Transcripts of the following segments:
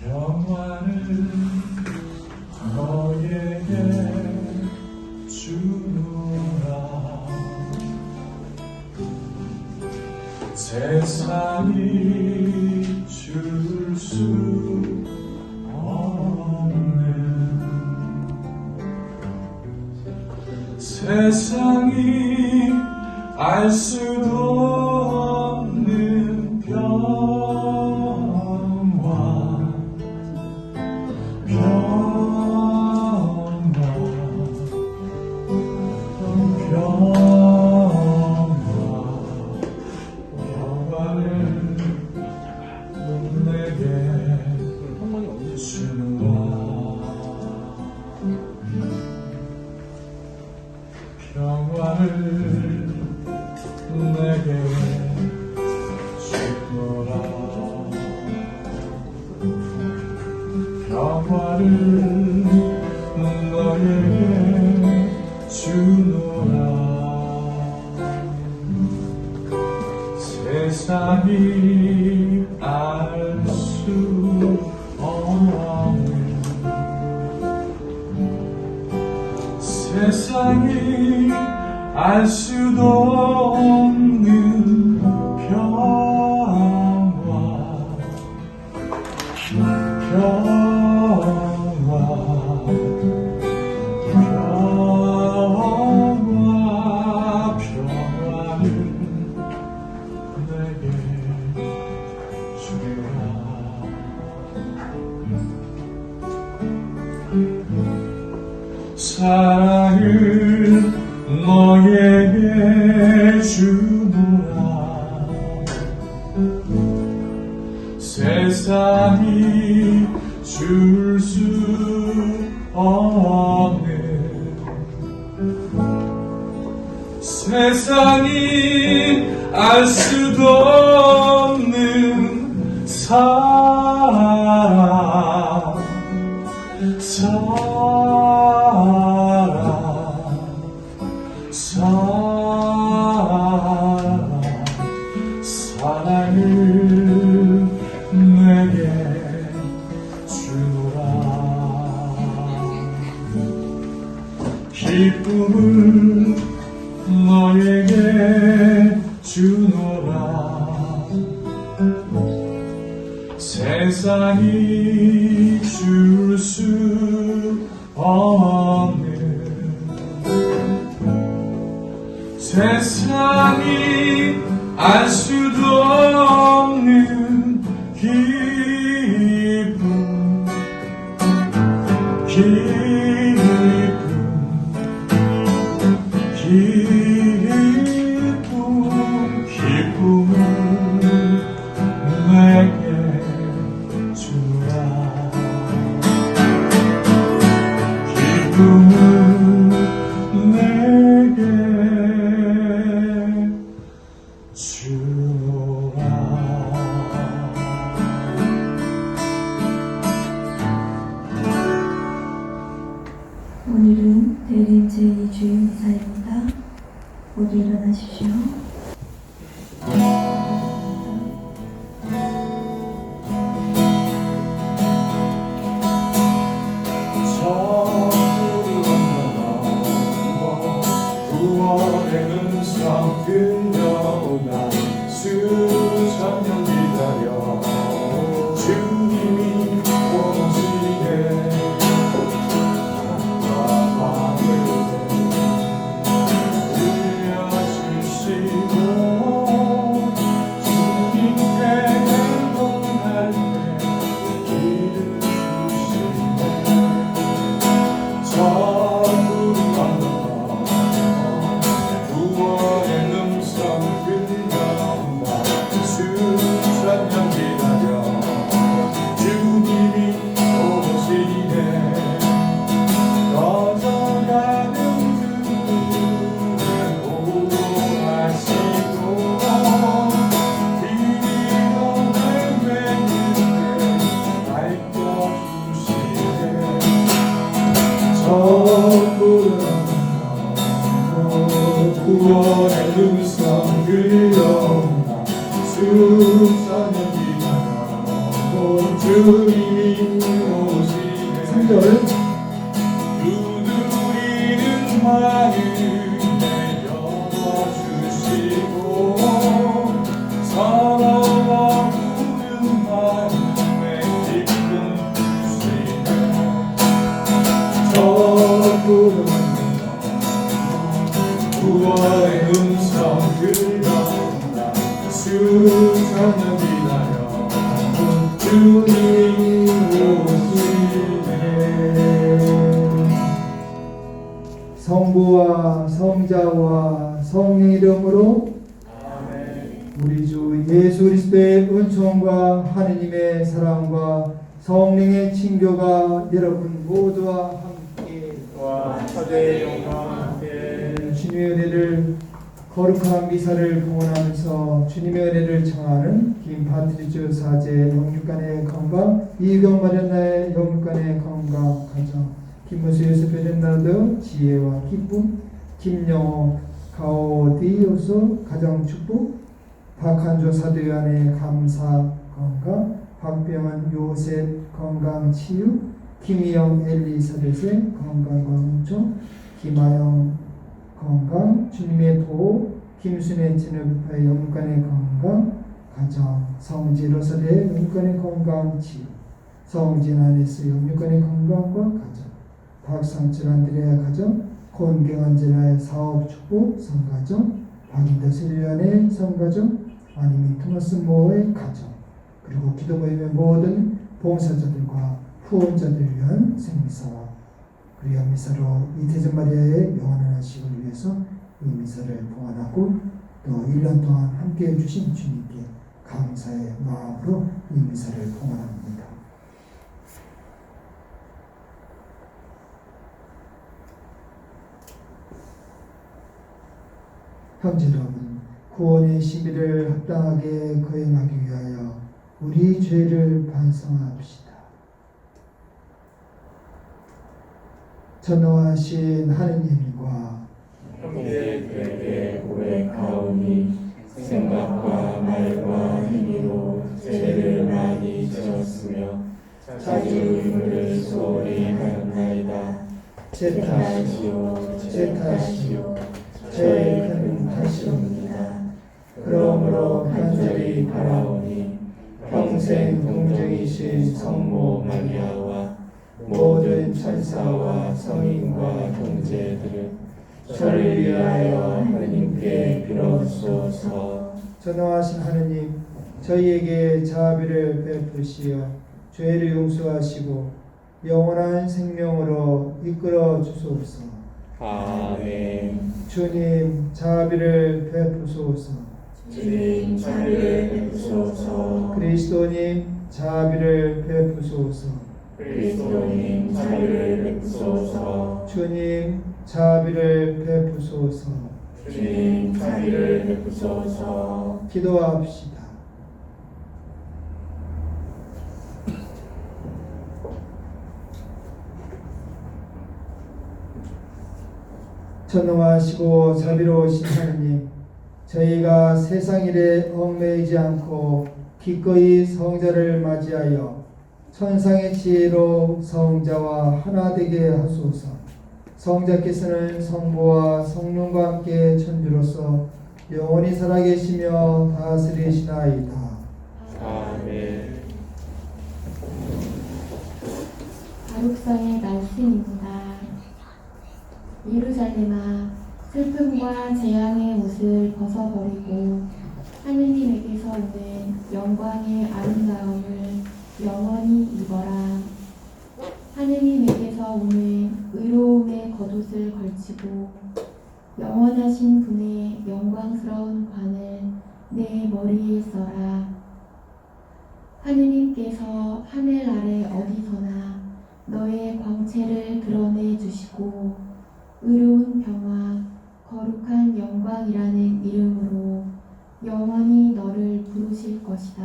평화를 너에게 주노라. 세상이 줄 수 없는, 세상이 알 수도 없는 평화, 평화를 내게 주노라. 평화를 내게 주노라. 평화를 너에게 주노라. 세상이 알 수 없는, 세상이 알 수도 없는 평화, 평화를 내게 주라. 사랑을 너에게 주노라. 세상이 줄 수 없는, 세상이 알 수도 없는 사랑, 사랑을 내게 주노라. 기쁨을 너에게 주노라. 세상이 줄 수 없는, 세상이 알 수도 없는 기쁨, 기쁨을 내게 주라. 기쁨을 내게 주라. 오늘은 대림 제2주 미사입니다. 모두 일어나십시오. 구원의 음성 들려오나 수천 년 기다려 주님이 오시네. 하늘과 밤을 들려주시고 주님께 행동할 때 길을 주시네. 천국을 건너 구원의 음성 들려온다. 수천 년 기다려 주님이 오시네. 꺼져가는 그들을 보호하시고 비밀없는 맹인을 밝혀주시네. 구원의 음성 들려온다. 수천 년 기다려 주님이 주선을 위하여 주님 오시네. 성부와 성자와 성령 이름으로 우리 주 예수 그리스도의 은총과 하느님의 사랑과 성령의 친교가 여러분 모두와 함께 와 사대의 영광 함께 주님의 은혜를 거룩한 미사를 봉헌하면서 주님의 은혜를 청하는 김파트리즈 사제 영육간의 건강, 이경 마련나의 영육간의 건강 가정, 김무수 요셉 베르나르도 지혜와 기쁨, 김영호 가오디오소 가정 축복, 박한조 사도요한의 감사 건강, 박병원 요셉 건강 치유, 김희영 엘리사벳의 건강과 은총, 김하영 건강, 주님의 보호, 김순애 진흙파의 영육간의 건강, 가정, 성지 로사리의 영육간의 건강 치유, 성진 아네스 영육간의 건강과 가정, 박상철 안드레아 가정, 곤경안젤라의 사업 축복 성가정, 박인대 세리안의 성가정, 아니미 토마스 모의 가정, 그리고 기도 모임의 모든 봉사자들과 후원자들을 위한 생미사와 그리고 미사로 이태전 마리아의 영원한 안식을 위해서 이 미사를 봉헌하고 또 1년 동안 함께해 주신 주님께 감사의 마음으로 이 미사를 봉헌합니다. 형제 여러분, 구원의 신비를 합당하게 거행하기 위하여 우리 죄를 반성합시다. 전능하신 하느님과 형제들에게 고백하오니 생각과 말과 행위로 죄를 많이 지었으며 자주 의무를 소홀히 하였나이다. 제 탓이요 제 탓이요 저의 큰 탓이옵니다. 그러므로 간절히 바라오니 평생 동정이신 성모 마리아와 모든 천사와 성인과 형제들은 저를 위하여 하느님께 빌어주소서. 전능하신 하느님, 저희에게 자비를 베푸시어 죄를 용서하시고 영원한 생명으로 이끌어 주소서. 아멘. 주님, 자비를 베푸소서. 주님 자비를 베푸소서. 그리스도님, 자비를 베푸소서. 그리스도님 자비를 베푸소서. 주님, 자비를 베푸소서. 주님 자비를 베푸소서. 기도합시다. 전능하시고 자비로우신 하느님, 저희가 세상 일에 얽매이지 않고 기꺼이 성자를 맞이하여 천상의 지혜로 성자와 하나 되게 하소서. 성자께서는 성부와 성령과 함께 천주로서 영원히 살아계시며 다스리시나이다. 아멘. 바룩성의 말씀입니다. 예루살렘아, 슬픔과 재앙의 옷을 벗어버리고 하느님에게서 오는 영광의 아름다움을 영원히 입어라. 하느님에게서 오는 의로움의 겉옷을 걸치고 영원하신 분의 영광스러운 관을 내 머리에 써라. 하느님께서 하늘 아래 어디서나 너의 광채를 드러내 주시고 의로운 평화, 거룩한 영광이라는 이름으로 영원히 너를 부르실 것이다.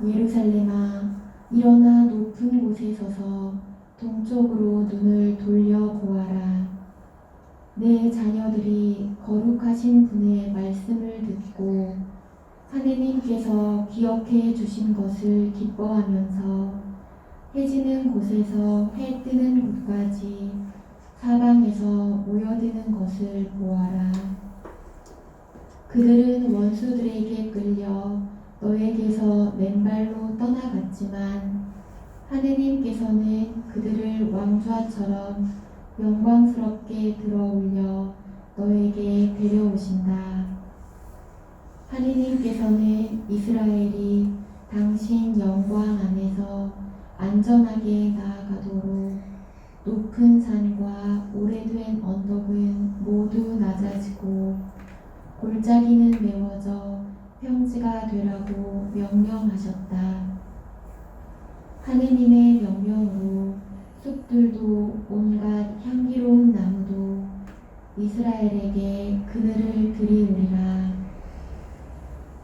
예루살렘아, 일어나 높은 곳에 서서 동쪽으로 눈을 돌려 보아라. 내 자녀들이 거룩하신 분의 말씀을 듣고 하느님께서 기억해 주신 것을 기뻐하면서 해지는 곳에서 해 뜨는 곳까지 사방에서 모여드는 것을 보아라. 그들은 원수들에게 끌려 너에게서 맨발로 떠나갔지만 하느님께서는 그들을 왕좌처럼 영광스럽게 들어올려 너에게 데려오신다. 하느님께서는 이스라엘이 당신 영광 안에서 안전하게 나아가도록 높은 산과 오래된 언덕은 모두 낮아지고 골짜기는 메워져 평지가 되라고 명령하셨다. 하느님의 명령으로 숲들도 온갖 향기로운 나무도 이스라엘에게 그늘을 드리우리라.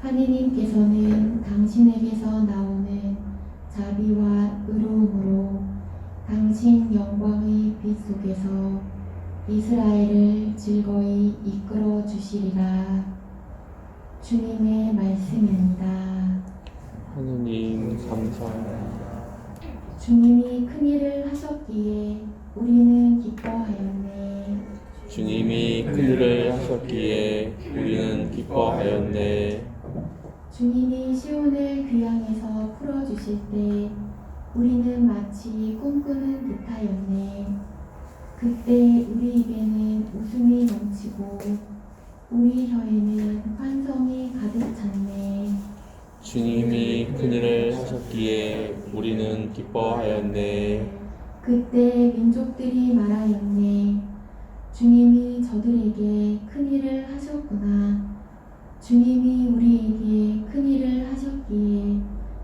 하느님께서는 당신에게서 나오는 자비와 의로움으로 당신 영광의 빛 속에서 이스라엘을 즐거이 이끌어 주시리라. 주님의 말씀입니다. 하느님 감사합니다. 주님이 큰 일을 하셨기에 우리는 기뻐하였네. 주님이 큰일을 하셨기에 우리는 기뻐하였네. 주님이 시온을 귀향에서 풀어주실 때 우리는 마치 꿈꾸는 듯하였네. 그때 우리 입에는 웃음이 넘치고 우리 혀에는 환성이 가득 찼네. 주님이 큰일을 하셨기에 우리는 기뻐하였네. 그때 민족들이 말하였네. 주님이 저들에게 큰 일을 하셨구나. 주님이 우리에게 큰 일을 하셨기에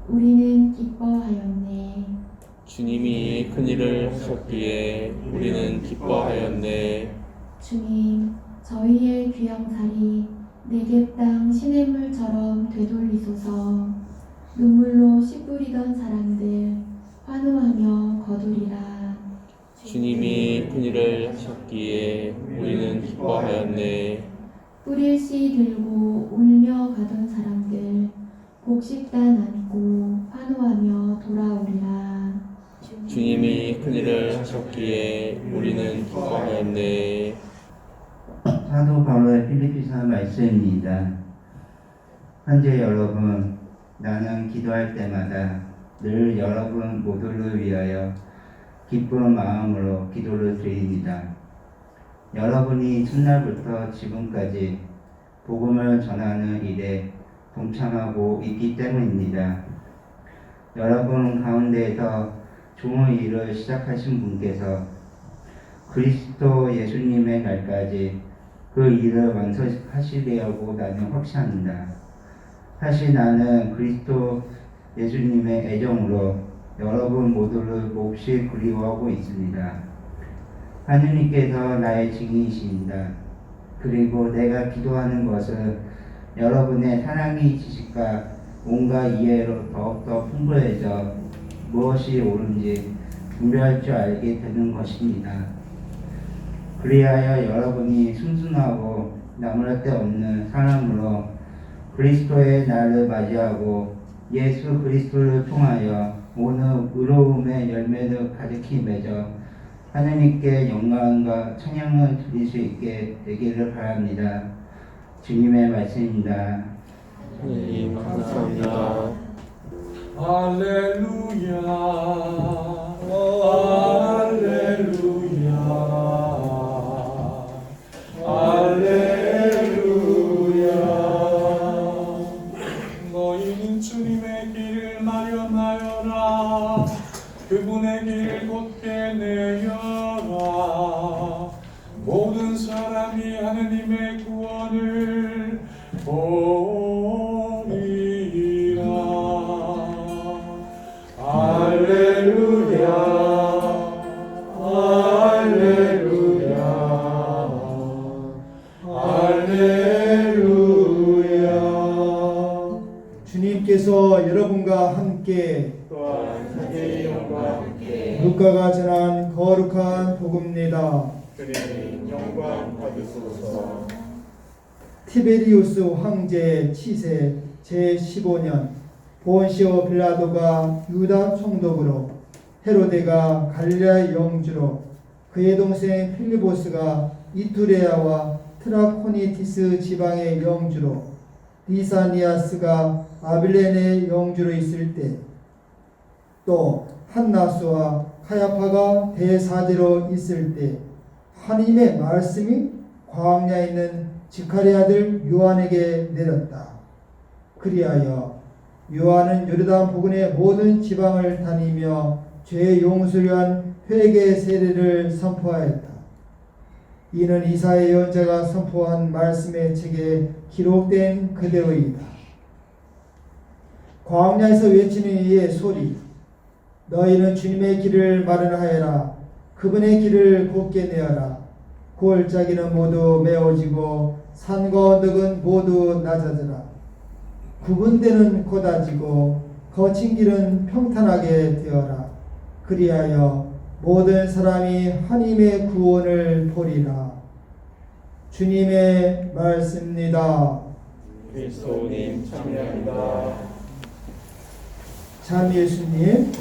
우리는 기뻐하였네. 주님이 큰일을 하셨기에 우리는 기뻐하였네. 주님, 저희의 귀향살이 내게 땅 시냇물처럼 되돌리소서. 눈물로 씨 뿌리던 사람들 환호하며 거두리라. 주님이 큰일을 하셨기에 우리는 기뻐하였네. 뿌릴 씨 들고 울며 가던 사람들 곡식단 안고 환호하며 돌아오리라. 주님이 큰일을 하셨기에 우리는 기뻐하였네. 사도 바울의 필리피서 말씀입니다. 현재 여러분, 나는 기도할 때마다 늘 여러분 모두를 위하여 기쁜 마음으로 기도를 드립니다. 여러분이 첫날부터 지금까지 복음을 전하는 일에 동참하고 있기 때문입니다. 여러분 가운데에서 좋은 일을 시작하신 분께서 그리스도 예수님의 날까지 그 일을 완성하시리라고 나는 확신합니다. 사실 나는 그리스도 예수님의 애정으로 여러분 모두를 몹시 그리워하고 있습니다. 하느님께서 나의 증인이십니다. 그리고 내가 기도하는 것은 여러분의 사랑의 지식과 온갖 이해로 더욱더 풍부해져 무엇이 옳은지 분별할 줄 알게 되는 것입니다. 그리하여 여러분이 순순하고 나무랄 데 없는 사람으로 그리스도의 날을 맞이하고 예수 그리스도를 통하여 오늘 의로움의 열매를 가득히 맺어 하나님께 영광과 찬양을 드릴 수 있게 되기를 바랍니다. 주님의 말씀입니다. 하느님 감사합니다. 할렐루야. 할렐루야. 할렐루야. 너희는 주님의 길을 마련하여라. 그분의 길 곧게 내어라. 모든 사람이 하느님의 구원을 보리라. 할렐루야. 할렐루야. 할렐루야. 주님께서 여러분과 함께 또한 자기의 영광 루카가 전한 거룩한 복음입니다. 그리는 영광 받으소서. 티베리우스 황제 치세 제15년 본시오 빌라도가 유다 총독으로 헤로데가 갈릴리아 영주로 그의 동생 필리보스가 이투레아와 트라코니티스 지방의 영주로 리사니아스가 아빌레네 영주로 있을 때 또 한나스와 카야파가 대사제로 있을 때 하나님의 말씀이 광야에 있는 지카리 아들 요한에게 내렸다. 그리하여 요한은 요르단 부근의 모든 지방을 다니며 죄 용서를 위한 회개 세례를 선포하였다. 이는 이사야 예언자가 선포한 말씀의 책에 기록된 그대로이다. 광야에서 외치는 이의 소리, 너희는 주님의 길을 마련하여라. 그분의 길을 곧게 내어라. 골짜기는 모두 메워지고 산과 언덕은 모두 낮아져라. 굽은 데는 곧아지고 거친 길은 평탄하게 되어라. 그리하여 모든 사람이 하나님의 구원을 보리라. 주님의 말씀입니다. 그리스도님 참여합니다. 참 예수님,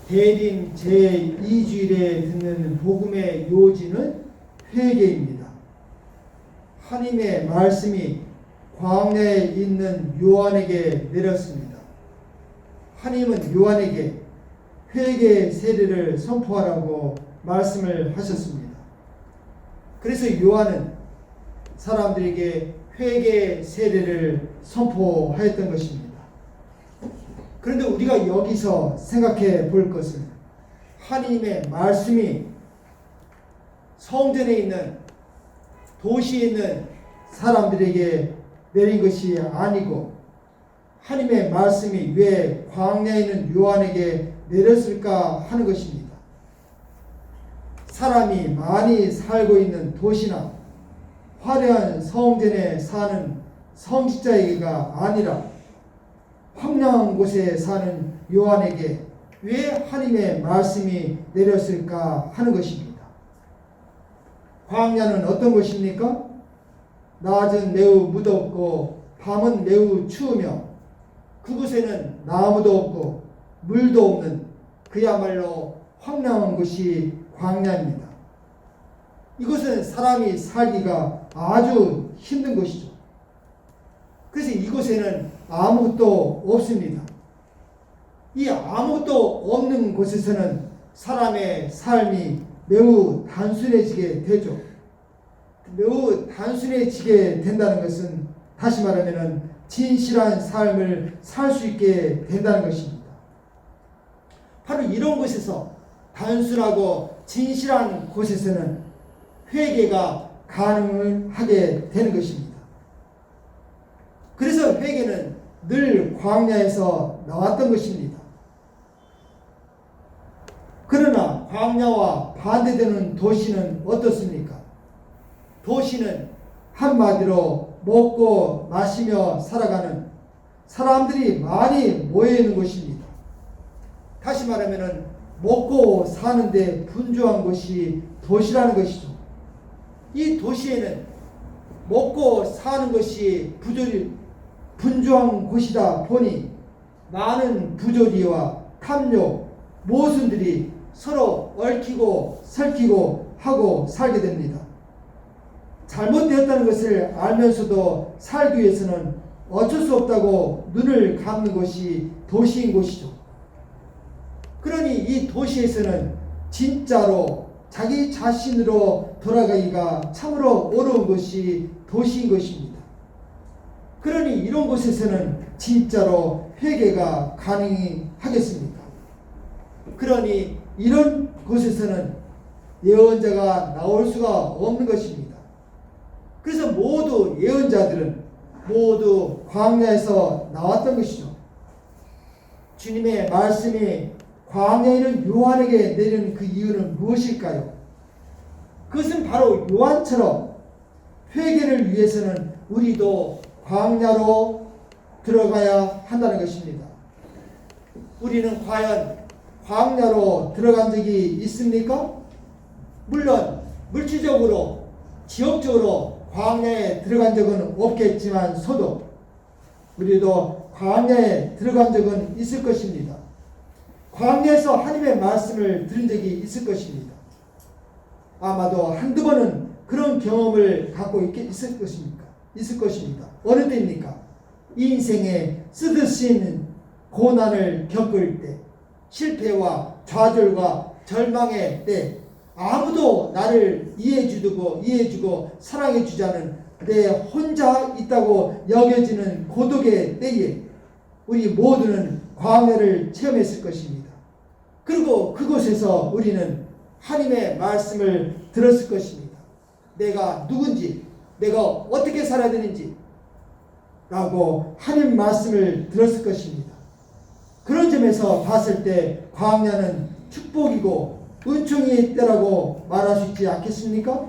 대림 제2주일에 듣는 복음의 요지는 회개입니다. 하나님의 말씀이 광야에 있는 요한에게 내렸습니다. 하나님은 요한에게 회개 세례를 선포하라고 말씀을 하셨습니다. 그래서 요한은 사람들에게 회개 세례를 선포하였던 것입니다. 그런데 우리가 여기서 생각해 볼 것은 하나님의 말씀이 성전에 있는 도시에 있는 사람들에게 내린 것이 아니고 하나님의 말씀이 왜 광야에 있는 요한에게 내렸을까 하는 것입니다. 사람이 많이 살고 있는 도시나 화려한 성전에 사는 성직자에게가 아니라 황량한 곳에 사는 요한에게 왜 하나님의 말씀이 내렸을까 하는 것입니다. 광야는 어떤 곳입니까? 낮은 매우 무덥고 밤은 매우 추우며 그곳에는 나무도 없고 물도 없는 그야말로 황량한 곳이 광야입니다. 이곳은 사람이 살기가 아주 힘든 곳이죠. 그래서 이곳에는 아무것도 없습니다. 이 아무것도 없는 곳에서는 사람의 삶이 매우 단순해지게 되죠. 매우 단순해지게 된다는 것은 다시 말하면 진실한 삶을 살 수 있게 된다는 것입니다. 바로 이런 곳에서 단순하고 진실한 곳에서는 회개가 가능하게 되는 것입니다. 그래서 회개는 늘 광야에서 나왔던 것입니다. 그러나 광야와 반대되는 도시는 어떻습니까? 도시는 한마디로 먹고 마시며 살아가는 사람들이 많이 모여있는 곳입니다. 다시 말하면 먹고 사는데 분주한 것이 도시라는 것이죠. 이 도시에는 먹고 사는 것이 분주한 곳이다 보니 많은 부조리와 탐욕, 모순들이 서로 얽히고 설키고 하고 살게 됩니다. 잘못되었다는 것을 알면서도 살기 위해서는 어쩔 수 없다고 눈을 감는 것이 도시인 것이죠. 그러니 이 도시에서는 진짜로 자기 자신으로 돌아가기가 참으로 어려운 것이 도시인 것입니다. 그러니 이런 곳에서는 진짜로 회개가 가능하겠습니까? 그러니 이런 곳에서는 예언자가 나올 수가 없는 것입니다. 그래서 모두 예언자들은 모두 광야에서 나왔던 것이죠. 주님의 말씀이 광야에 있는 요한에게 내리는 그 이유는 무엇일까요? 그것은 바로 요한처럼 회개를 위해서는 우리도 광야로 들어가야 한다는 것입니다. 우리는 과연 광야로 들어간 적이 있습니까? 물론 물질적으로 지역적으로 광야에 들어간 적은 없겠지만서도 우리도 광야에 들어간 적은 있을 것입니다. 광야에서 하나님의 말씀을 들은 적이 있을 것입니다. 아마도 한두 번은 그런 경험을 갖고 있을 것입니다. 어느 때입니까? 인생에 쓰듯이 고난을 겪을 때, 실패와 좌절과 절망의 때, 아무도 나를 이해해주고 사랑해주지 않은 내 혼자 있다고 여겨지는 고독의 때에 우리 모두는 광야를 체험했을 것입니다. 그리고 그곳에서 우리는 하나님의 말씀을 들었을 것입니다. 내가 누군지, 내가 어떻게 살아야 되는지 라고 하나님 말씀을 들었을 것입니다. 그런 점에서 봤을 때 광야는 축복이고 은총의 때라고 말할 수 있지 않겠습니까?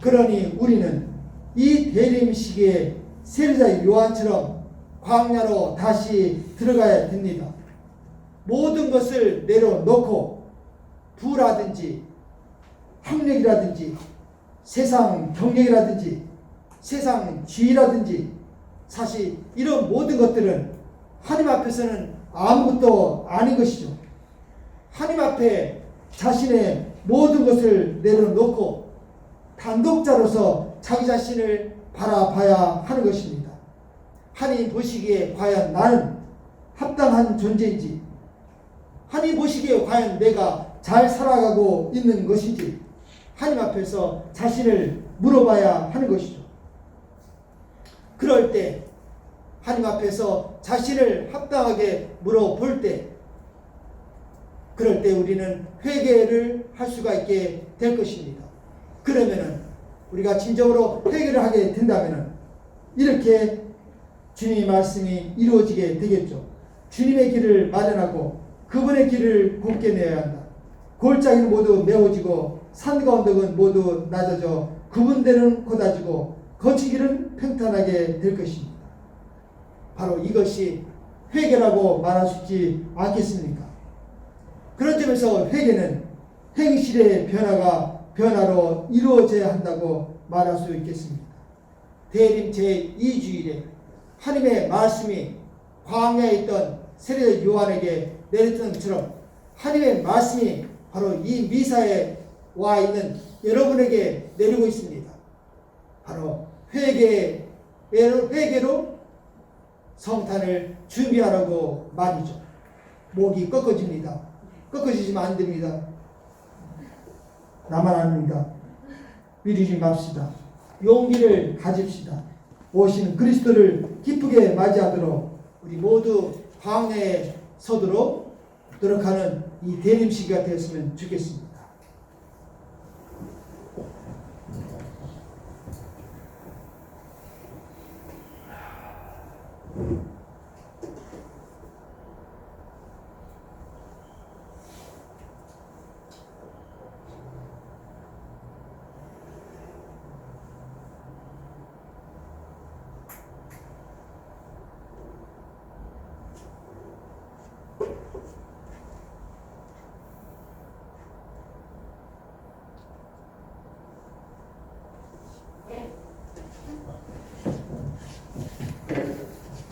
그러니 우리는 이 대림 시기에 세례자 요한처럼 광야로 다시 들어가야 됩니다. 모든 것을 내려놓고 부라든지 학력이라든지 세상 경력이라든지 세상 지위라든지 사실 이런 모든 것들은 하나님 앞에서는 아무것도 아닌 것이죠. 하나님 앞에 자신의 모든 것을 내려놓고 단독자로서 자기 자신을 바라봐야 하는 것입니다. 하나님 보시기에 과연 나는 합당한 존재인지, 하나님 보시기에 과연 내가 잘 살아가고 있는 것인지 하나님 앞에서 자신을 물어봐야 하는 것이죠. 그럴 때 하나님 앞에서 자신을 합당하게 물어볼 때, 그럴 때 우리는 회개를 할 수가 있게 될 것입니다. 그러면은 우리가 진정으로 회개를 하게 된다면은 이렇게 주님의 말씀이 이루어지게 되겠죠. 주님의 길을 마련하고 그분의 길을 곱게 내야 한다. 골짜기는 모두 메워지고 산과 언덕은 모두 낮아져 구분되는 고다지고 거친 길은 평탄하게 될 것입니다. 바로 이것이 회개라고 말할 수 있지 않겠습니까? 그런 점에서 회개는 행실의 변화로 이루어져야 한다고 말할 수 있겠습니다. 대림 제2주일에 하나님의 말씀이 광야에 있던 세례자 요한에게 내렸던 것처럼 하나님의 말씀이 바로 이 미사에 와 있는 여러분에게 내리고 있습니다. 바로 회개로 성탄을 준비하라고 말이죠. 목이 꺾어집니다. 꺾어지시면 안 됩니다. 나만 아닙니다. 미루지 맙시다. 용기를 가집시다. 오시는 그리스도를 기쁘게 맞이하도록 우리 모두 광야에 서도록 노력하는 이 대림 시기가 되었으면 좋겠습니다.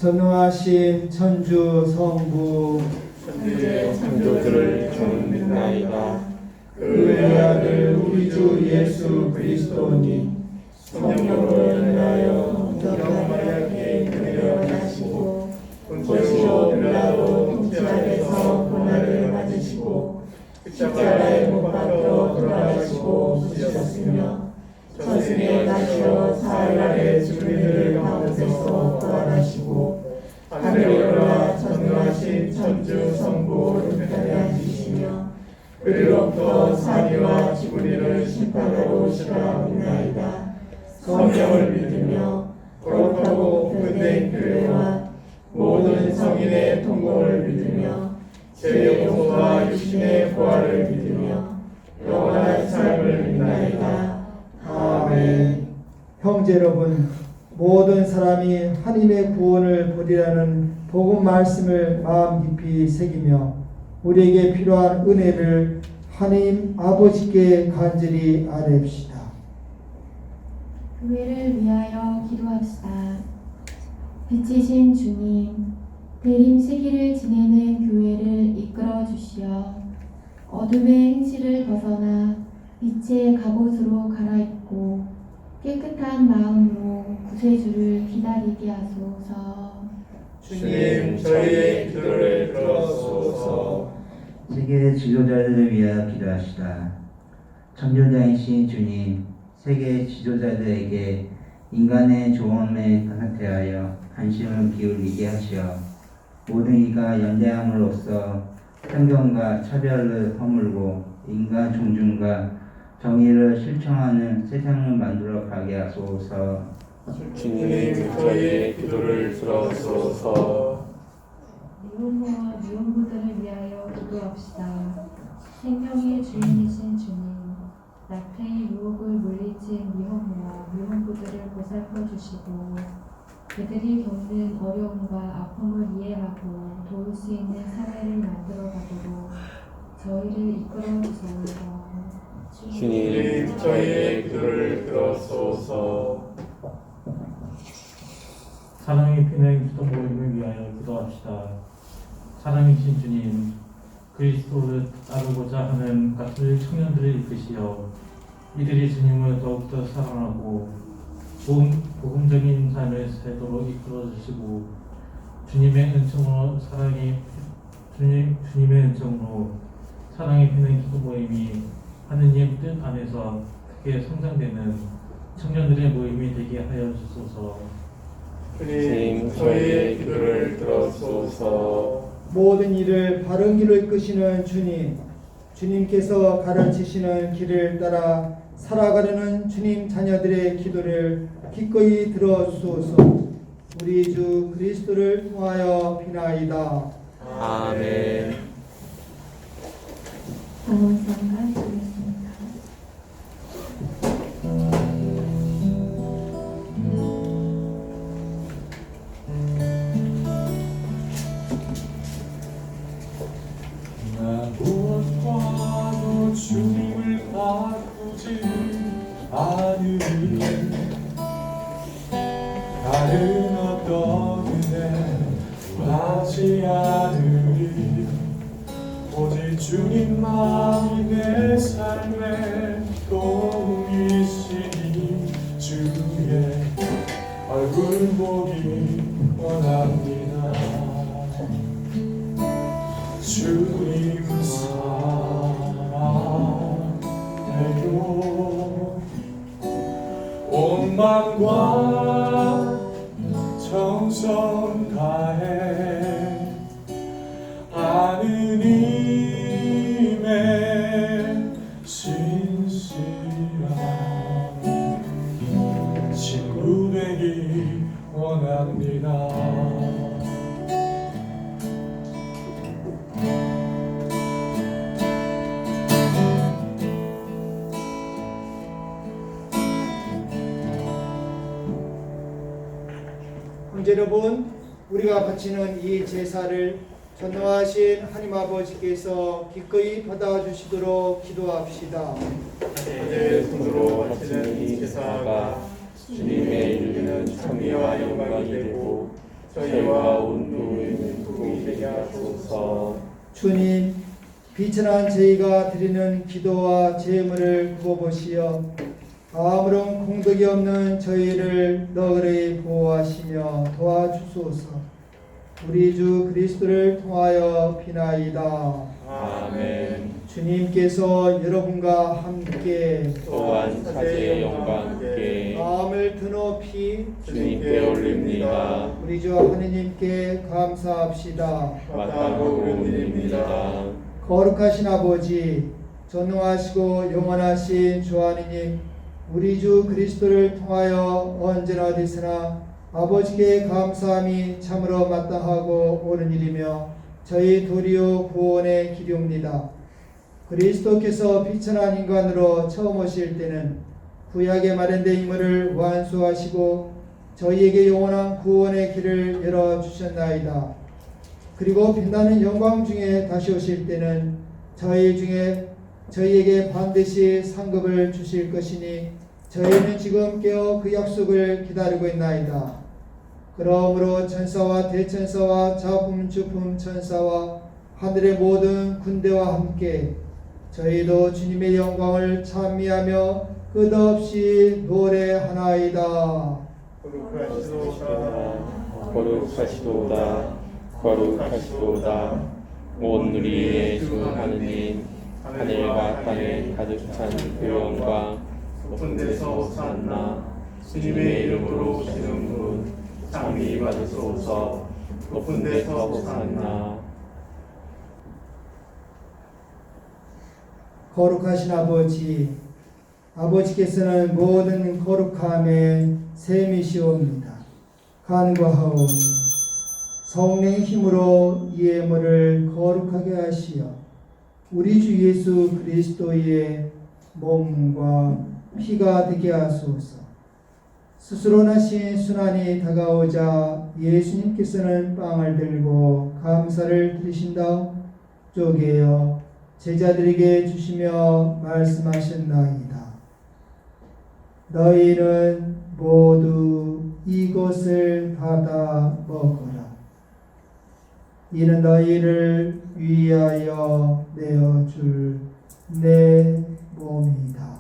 전능하신 천주 성부 천지의 창조주를 전 믿나이다. 그의 아들 우리 주 예수 그리스도니 성령으로 인하여 성마리아께 그려 나시고 본시오 빌라도 통치 아래서 고난을 받으시고 십자가에 못 박혀 돌아가시고 부르셨으며 저승에 가시어 사흘 아래 죽은 이들 가운데서 부활하시고 하늘에 올라 전능하신 천주 성부 우편에 앉으시며 그리로부터 사리와 죽은 이를 심판하러 오시라 믿나이다. 성령을 믿으며 거룩하고 복된 교회와 모든 성인의 통곡을 믿으며 죄의 용서와 육신의 부활을 믿으며 영원한 삶을 믿나이다. 아멘. 형제 여러분, 모든 사람이 하나님의 구원을 보리라는 복음 말씀을 마음 깊이 새기며 우리에게 필요한 은혜를 하나님 아버지께 간절히 아뢰옵시다. 교회를 위하여 기도합시다. 빛이신 주님, 대림 시기를 지내는 교회를 이끌어 주시어 어둠의 행실을 벗어나 빛의 갑옷으로 갈아입고 깨끗한 마음으로 구세주를 기다리게 하소서. 주님, 저희의 기도를 들어주소서. 세계 지도자들을 위하여 기도하시다. 전도자이신 주님, 세계 지도자들에게 인간의 조언에 대하여 관심을 기울이게 하시어 모든 이가 연대함으로써 편견과 차별을 허물고 인간 존중과 정의를 실천하는 세상을 만들어 가게 하소서. 주님 저희의 기도를 들어주소서. 미혼모와 미혼부들을 위하여 기도합시다. 생명의 주인이신 주님, 낙태의 유혹을 물리친 미혼모와 미혼부들을 보살펴 주시고 그들이 겪는 어려움과 아픔을 이해하고 도울 수 있는 사회를 만들어 가도록 저희를 이끌어 주소서. 주님 저희의 기도를 들어주소서. 사랑의 피는 기도 모임을 위하여 기도합시다. 사랑이신 주님, 그리스도를 따르고자 하는 가톨릭 청년들을 이끄시어 이들이 주님을 더욱더 사랑하고 복음적인 삶을 살도록 이끌어 주시고 주님의 은총으로 사랑이 피는 기도 모임이 하느님 뜻 안에서 크게 성장되는 청년들의 모임이 되게 하여 주소서. 주님 저희의 기도를 들어주소서. 모든 일을 바른 길로 이끄시는 주님, 주님께서 가르치시는 길을 따라 살아가려는 주님 자녀들의 기도를 기꺼이 들어주소서. 우리 주 그리스도를 통하여 비나이다. 아멘. 방언상과 드리겠습니다. 나 무엇과도 주님을 바꾸지 않으리. 다른 어떤 은혜 구하지 않으리. 오직 주님만이 내 삶의 도움이시니 주의 얼굴 보기 원합니다. 주님 사랑해요. 온 마음과 정성 다해 하느님의 신실한 친구 되기 원합니다. 형제 여러분, 우리가 바치는 이 제사를 전능하신 하나님 아버지께서 기꺼이 받아주시도록 기도합시다. 내 손으로 바치는 이 제사가 주님의 이르는 찬미와 영광이 되고 저희와 온 교회는 복이 되게 하소서. 주님, 비천한 저희가 드리는 기도와 제물을 굽어보시어 아무런 공덕이 없는 저희를 너그레이 보호하시며 도와주소서. 우리 주 그리스도를 통하여 비나이다. 아멘. 주님께서 여러분과 함께 또한 사제의 영광 함께 마음을 드높이 주님께 올립니다. 우리 주 하느님께 감사합시다. 마땅하고 올립니다. 거룩하신 아버지, 전능하시고 영원하신 주 하느님, 우리 주 그리스도를 통하여 언제나 어디서나 아버지께 감사함이 참으로 마땅하고 옳은 일이며 저희 도리어 구원의 길이옵니다. 그리스도께서 비천한 인간으로 처음 오실 때는 구약에 마련된 인물을 완수하시고 저희에게 영원한 구원의 길을 열어주셨나이다. 그리고 빛나는 영광 중에 다시 오실 때는 저희에게 반드시 상급을 주실 것이니 저희는 지금 깨어 그 약속을 기다리고 있나이다. 그러므로 천사와 대천사와 자품 주품 천사와 하늘의 모든 군대와 함께 저희도 주님의 영광을 찬미하며 끝없이 노래하나이다. 거룩하시도다 거룩하시도다 온 우리의 주 하느님, 하늘과 땅에 가득 찬 그 영광 높은 데서 솟았나 주님의 이름으로 오시는 분 장미 받으소서. 높은 데서 호산나. 거룩하신 아버지, 아버지께서는 모든 거룩함의 셈이시옵니다. 간구하오니 성령의 힘으로 이 예물을 거룩하게 하시어 우리 주 예수 그리스도의 몸과 피가 되게 하소서. 스스로 나신 순환이 다가오자 예수님께서는 빵을 들고 감사를 드리신 다음 쪼개어 제자들에게 주시며 말씀하셨나이다. 너희는 모두 이것을 받아 먹어라. 이는 너희를 위하여 내어줄 내 몸이다.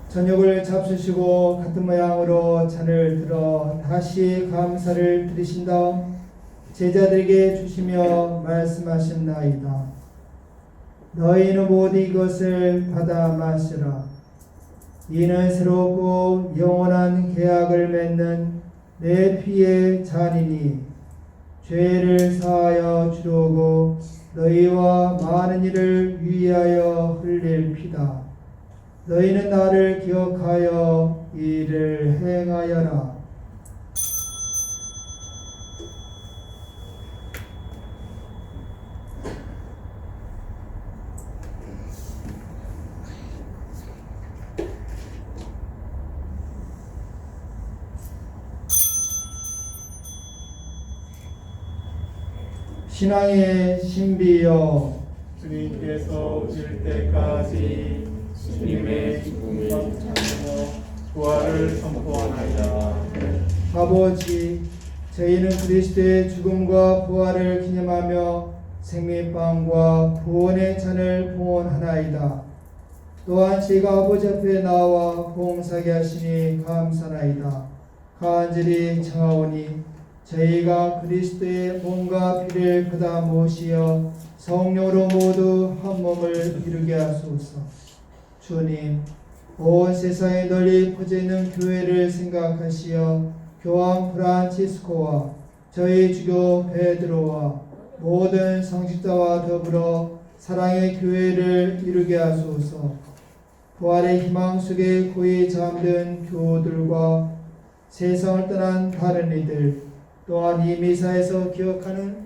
저녁을 잡수시고 같은 모양으로 잔을 들어 다시 감사를 드리신 다음 제자들에게 주시며 말씀하셨나이다. 너희는 모두 이것을 받아 마시라. 이는 새롭고 영원한 계약을 맺는 내 피의 잔이니 죄를 사하여 주려고 너희와 많은 이를 위하여 흘릴 피다. 너희는 나를 기억하여 이를 행하여라. 신앙의 신비여, 주님께서 오실 때까지 주님의 죽음을 참고 부활을 선포하나이다. 아버지, 저희는 그리스도의 죽음과 부활을 기념하며 생명빵과 구원의 잔을 봉헌하나이다. 또한 저희가 아버지 앞에 나와 봉사하게 하시니 감사나이다. 간절히 청하오니 저희가 그리스도의 몸과 피를 그다 모시어 성령으로 모두 한 몸을 이루게 하소서. 주님, 온 세상에 널리 퍼져있는 교회를 생각하시어 교황 프란치스코와 저희 주교 베드로와 모든 성직자와 더불어 사랑의 교회를 이루게 하소서. 부활의 희망 속에 고이 잠든 교우들과 세상을 떠난 다른 이들, 또한 이 미사에서 기억하는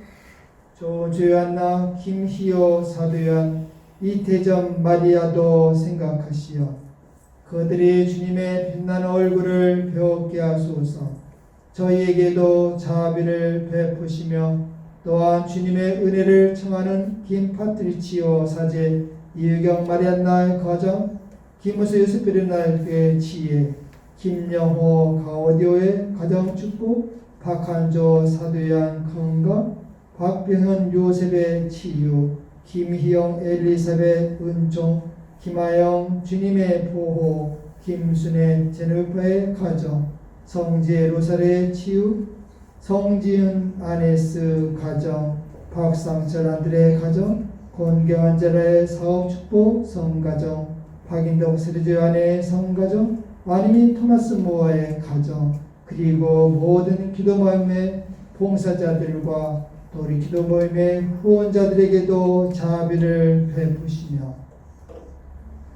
조요한나, 김희호 사도연, 이태점 마리아도 생각하시어 그들이 주님의 빛나는 얼굴을 배웠게 하소서. 저희에게도 자비를 베푸시며 또한 주님의 은혜를 청하는 김파트리치오 사제, 이유경 마리안나의 가정, 김우수 요셉베르나의 지혜, 김영호 가오디오의 가정 축복, 박한조 사도연 건강, 박병현 요셉의 치유, 김희영 엘리사벳 은총, 김하영 주님의 보호, 김순애 제누파의 가정, 성지혜 로사의 치유, 성지은 아네스 가정, 박상철 안드레의 가정, 권경환 자라의 사업 축복 성가정, 박인덕 세르지안의 성가정, 아니민 토마스 모아의 가정, 그리고 모든 기도 모임의 봉사자들과 또 우리 기도 모임의 후원자들에게도 자비를 베푸시며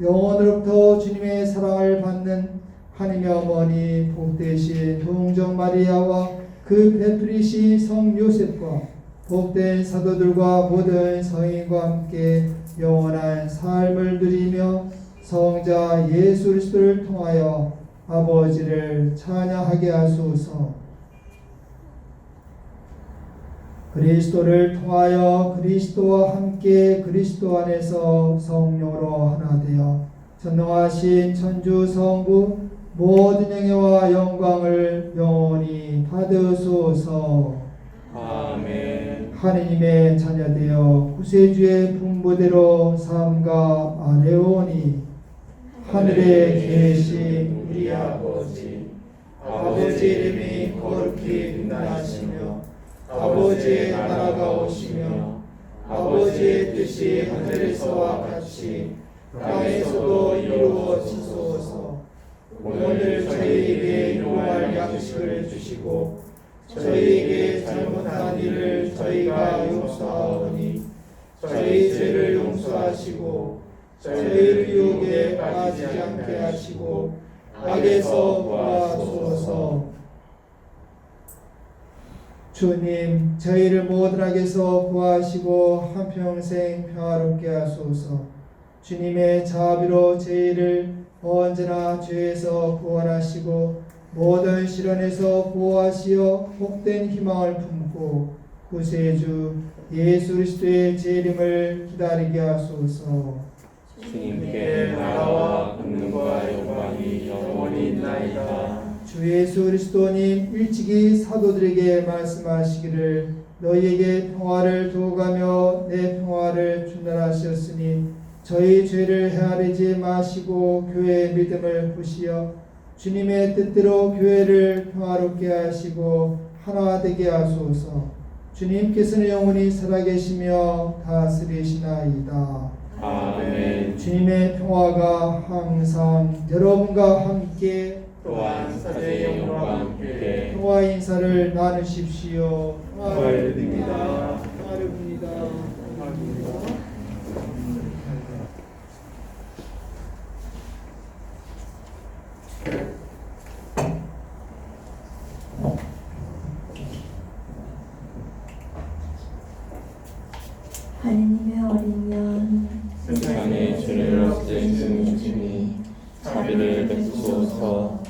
영원으로부터 주님의 사랑을 받는 하느님의 어머니 복되신 동정 마리아와 그 베풀이신 성 요셉과 복된 사도들과 모든 성인과 함께 영원한 삶을 누리며 성자 예수 그리스도를 통하여 아버지를 찬양하게 하소서. 그리스도를 통하여 그리스도와 함께 그리스도 안에서 성령으로 하나 되어 전능하신 천주 성부 모든 영예와 영광을 영원히 받으소서. 아멘. 하느님의 자녀되어 구세주의 분부대로 삼가 아뢰오니 하늘에 계신 우리 아버지 이름이 거룩히 빛나시며 아버지의 나라가 오시며 아버지의 뜻이 하늘에서와 같이 땅에서도 이루어지소서. 오늘 저희에게 요구할 양식을 주시고 저희에게 잘못한 일을 저희가 용서하오니 저희 죄를 용서하시고 저희를 유혹에 빠지지 않게 하시고 악에서 구하소서. 주님, 저희를 모든 악에서 구하시고 한평생 평화롭게 하소서. 주님의 자비로 저희를 언제나 죄에서 구원하시고 모든 시련에서 보호하시어 복된 희망을 품고 구세주 예수 그리스도의 재림을 기다리게 하소서. 주님께 나라와 권능과 영광이 영원히 있나이다. 주 예수 그리스도님 일찍이 사도들에게 말씀하시기를 너희에게 평화를 두어가며 내 평화를 준다 하셨으니 저희 죄를 헤아리지 마시고 교회의 믿음을 부시어 주님의 뜻대로 교회를 평화롭게 하시고 하나 되게 하소서. 주님께서는 영원히 살아계시며 다스리시나이다. 아멘. 주님의 평화가 항상 여러분과 함께 또한 사제의 영광과 함께 평화 인사를 나누십시오. 평화를 드립니다. 평화를 빕니다. 하느님의 어린 양 세상의 죄를 없애시는 주님, 자비를 베푸소서.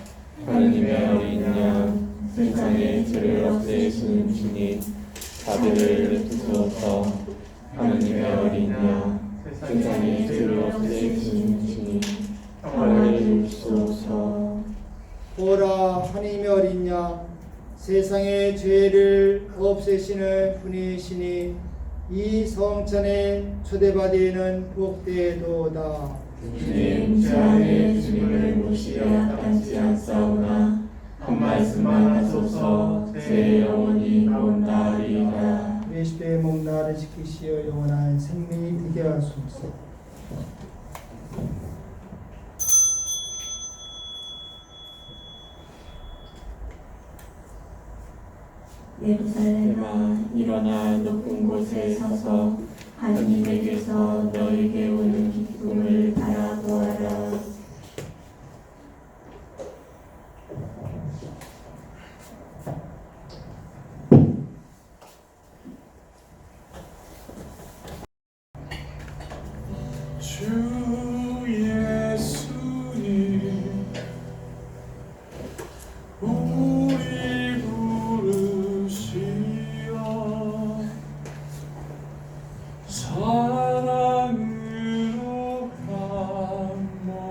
하느님의 어린 양, 세상의 죄를 없애시는 주님, 자비를 베푸소서. 하느님의 어린 양, 세상의 죄를 없애시는 주님, 평화를 주시소서. 보라, 하나님의 어린 양, 세상의 죄를 없애시는 분이시니 이 성찬에 초대받이는 복되도다. 주님, 제 안에 주님을 모시려 당치 않사오나 한 말씀만 하소서. 제 영혼이 나온다리이다. 그리스도의 몸 나를 지키시어 영원한 생명이 되게 하소서. 예루살렘아 일어나 높은 곳에 서서 하느님에게서 너에게 오는 기쁨을 바라보아라. 주 예수님 우리 부르시어 사랑으로 감모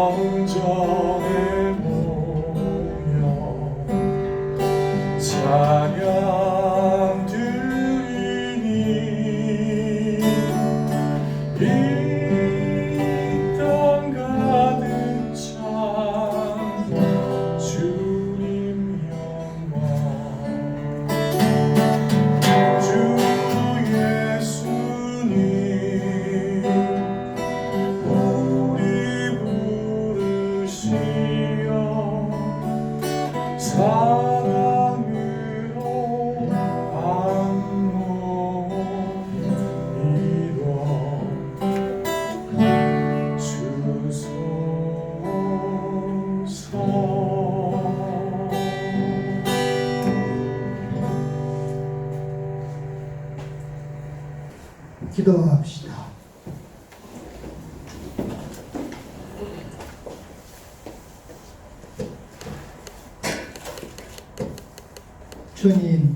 성전에 모여 찬양 드리니 이 땅 가득 찬 주님 영광 주 예수님 우리 부르시어 사랑으로 안노이로 주소서. 기도합시다. 주님,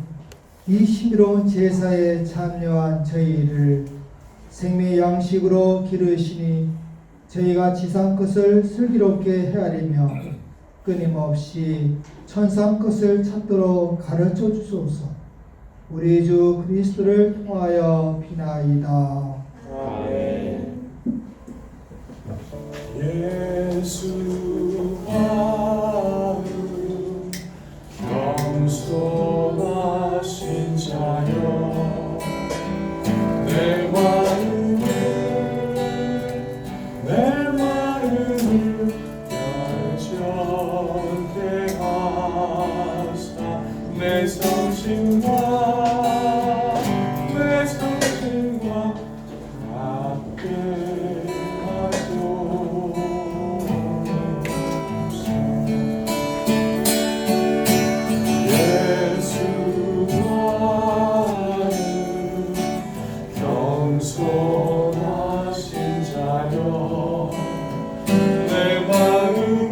이 신비로운 제사에 참여한 저희를 생명의 양식으로 기르시니 저희가 지상 것을 슬기롭게 헤아리며 끊임없이 천상 것을 찾도록 가르쳐 주소서. 우리 주 그리스도를 통하여 비나이다. 아멘. 예수와 겸손하신 자여 내 마음을 열정케 하사 내 성심과 함께 하소서. 예수와는 겸손하신 자여 내 마음을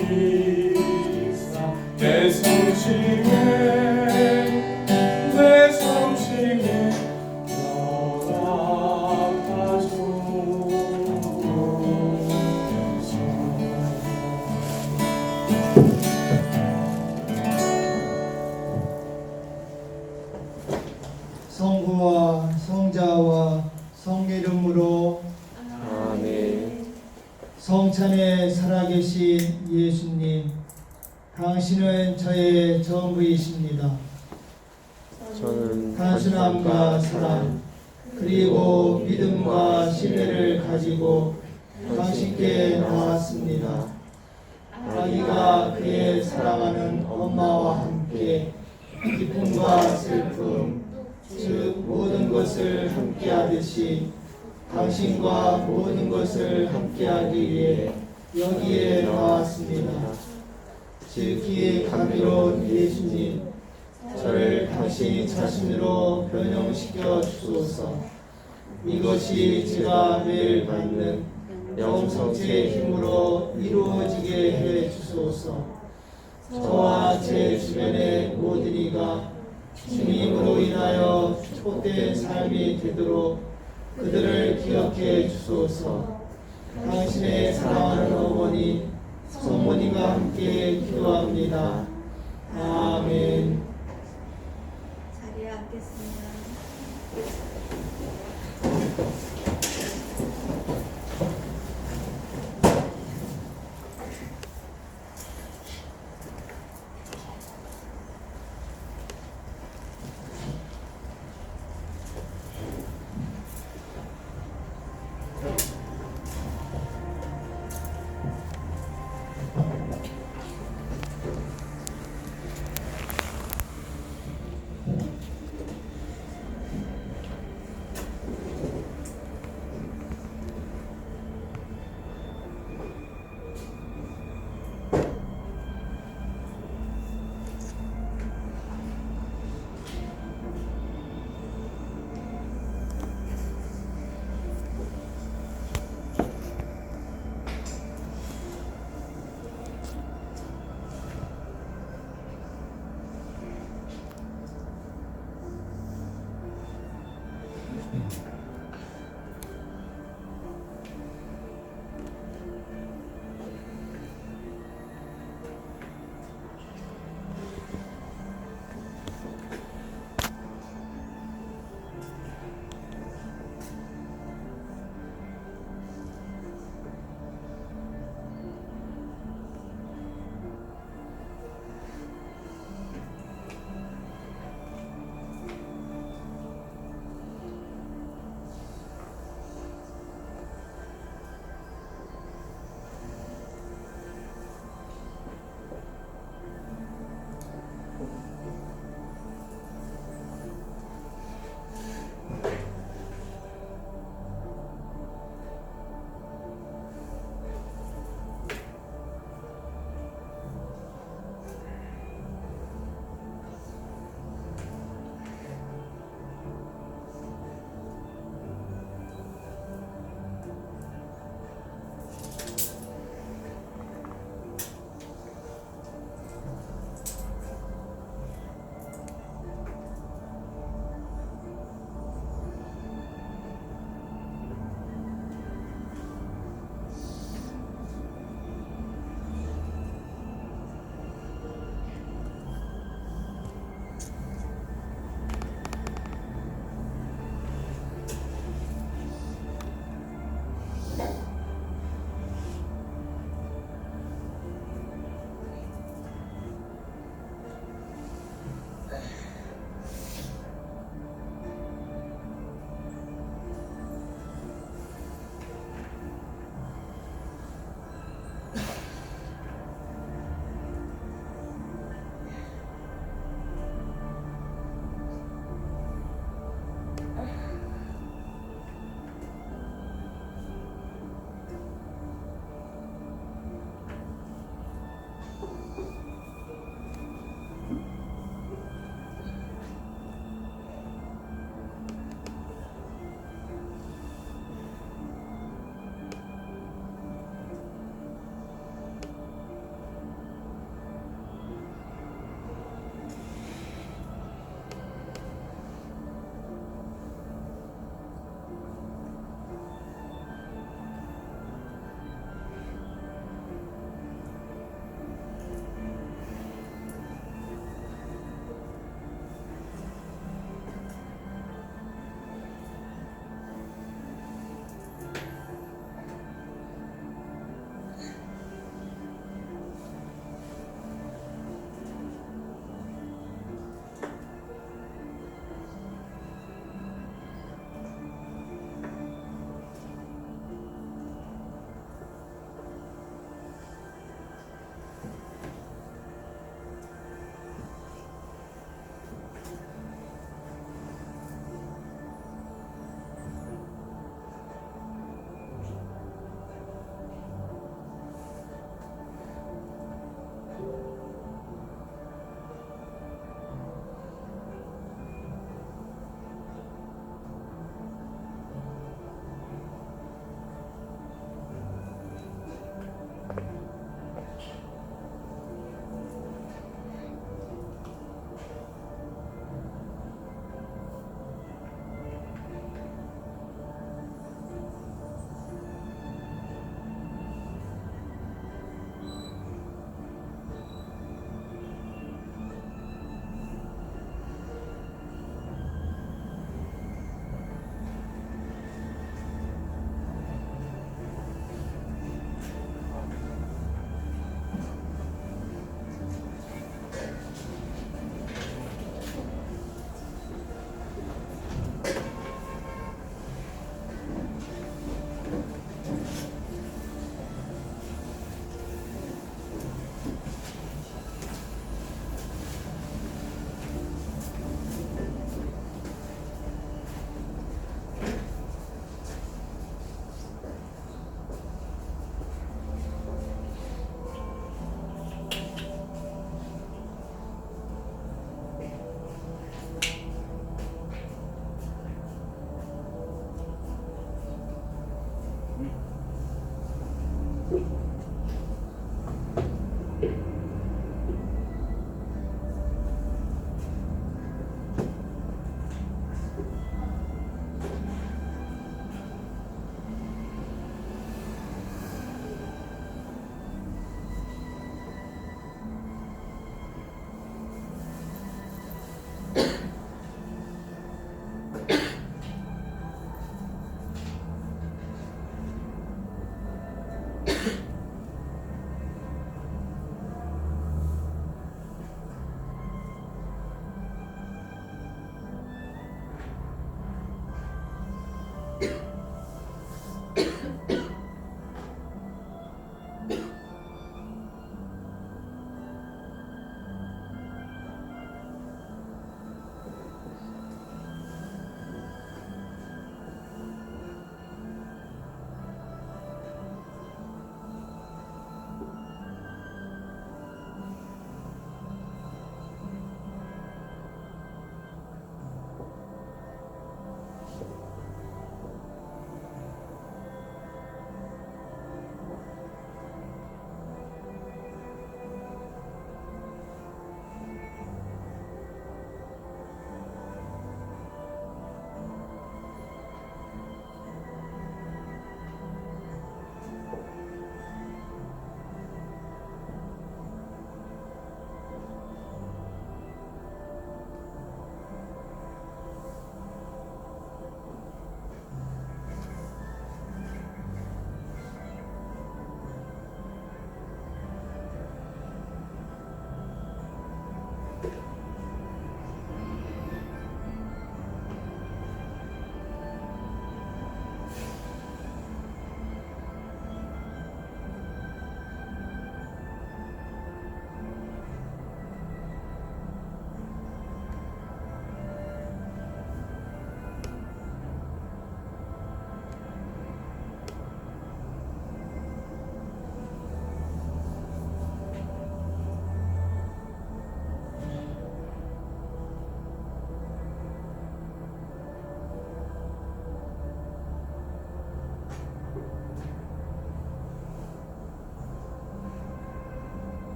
자라나리사 내 성심에 성부와 성자와 성의 이름으로 아멘. 성찬에 살아계신 예수님, 당신은 저의 전부이십니다. 저는 단순함과 사랑 그리고 믿음과 신뢰를 가지고 당신께 나왔습니다. 아기가 그의 사랑하는 엄마와 함께 기쁨과 슬픔, 즉 모든 것을 함께하듯이 당신과 모든 것을 함께하기 위해 여기에 나왔습니다. 지극히 감미로운 예수님, 저를 당신 자신으로 변형시켜 주소서. 이것이 제가 매일 받는 영성체의 힘으로 이루어지게 해 주소서. 저와 제 주변의 모든 이가 주님으로 인하여 축복된 삶이 되도록 그들을 기억해 주소서. 당신의 사랑하는 어머니 성모님과 함께 기도합니다. 아멘. 자리에 앉겠습니다.